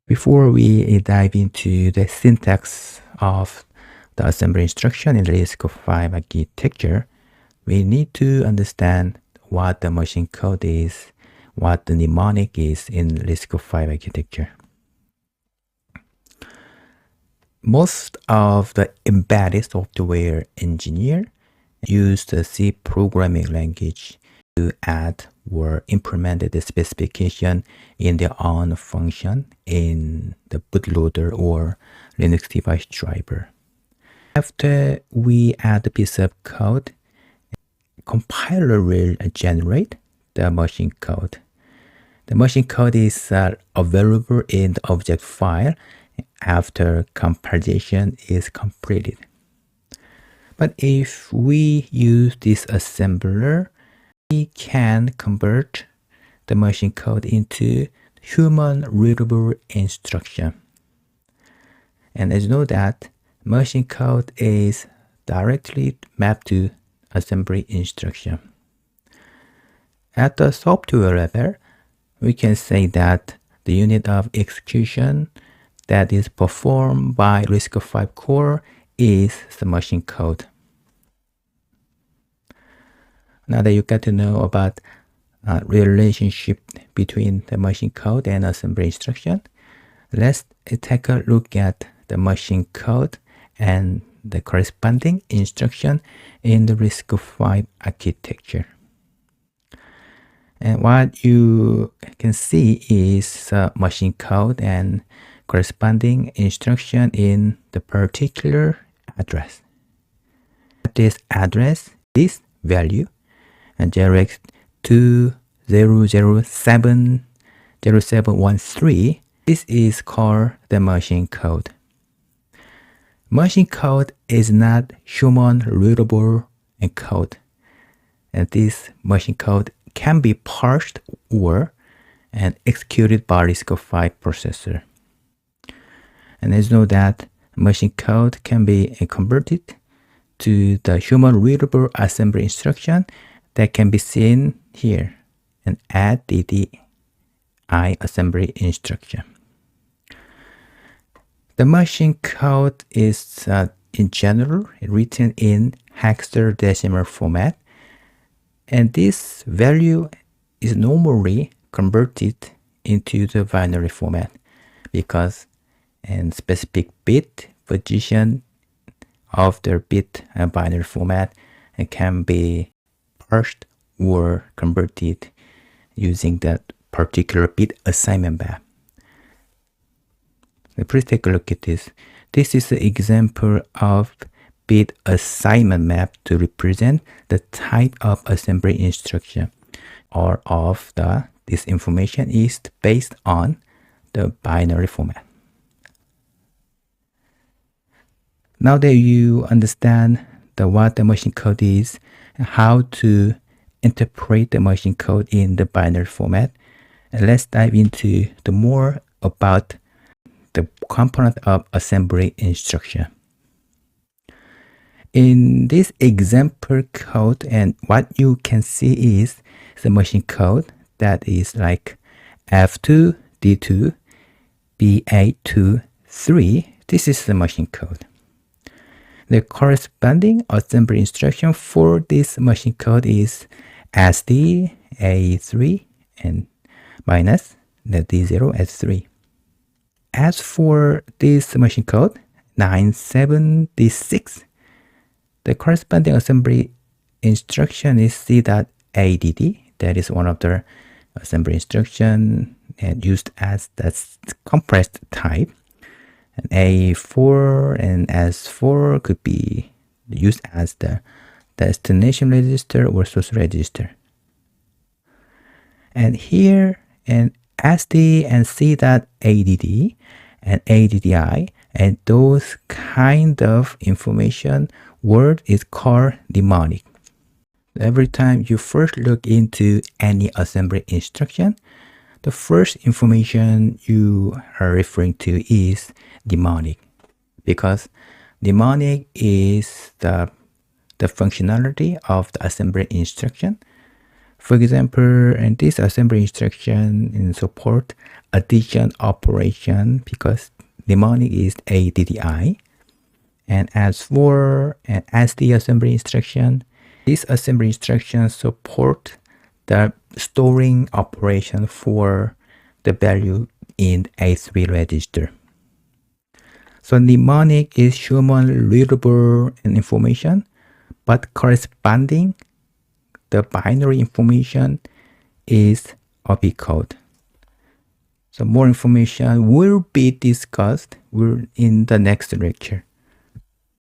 Before we dive into the syntax of the assembly instruction in RISC-V architecture, we need to understand what the machine code is, what the mnemonic is in RISC-V architecture. Most of the embedded software engineer use the C programming language to add or implement the specification in their own function in the bootloader or Linux device driver. After we add a piece of code, compiler will generate the machine code. The machine code is available in the object file after compilation is completed. But if we use this assembler, we can convert the machine code into human readable instruction. And as you know that machine code is directly mapped to assembly instruction. At the software level, we can say that the unit of execution that is performed by RISC-V core is the machine code. Now that you got to know about relationship between the machine code and assembly instruction, let's take a look at the machine code and the corresponding instruction in the RISC-V architecture. And what you can see is machine code and corresponding instruction in the particular address. This address, this value, and direct to 0070713, this is called the machine code. Machine code is not human readable code, and this machine code can be parsed or executed by RISC-V processor. And as you know that machine code can be converted to the human readable assembly instruction that can be seen here, and add the assembly instruction. The machine code is in general written in hexadecimal format, and this value is normally converted into the binary format because in specific bit position of the bit binary format can be parsed or converted using that particular bit assignment map. Please take a look at this. This is an example of bit assignment map to represent the type of assembly instruction. All of this information is based on the binary format. Now that you understand what the machine code is, how to interpret the machine code in the binary format, let's dive into the more about the component of assembly instruction. In this example code, and what you can see is the machine code that is like F2, D2, B8, 3. This is the machine code. The corresponding assembly instruction for this machine code is SD A3 and minus the D0 S3. As for this machine code 97D6, the corresponding assembly instruction is C.ADD. That is one of the assembly instruction and used as the compressed type. And A4 and S4 could be used as the destination register or source register. And here in SD and C.ADD and ADDI and those kind of information word is called mnemonic. Every time you first look into any assembly instruction, the first information you are referring to is mnemonic, because mnemonic is the functionality of the assembly instruction For example, in this assembly instruction in support addition operation because mnemonic is ADDI. And as for an SD assembly instruction, this assembly instruction support the storing operation for the value in A3 register. So mnemonic is human readable information, but corresponding the binary information is opcode. So more information will be discussed in the next lecture.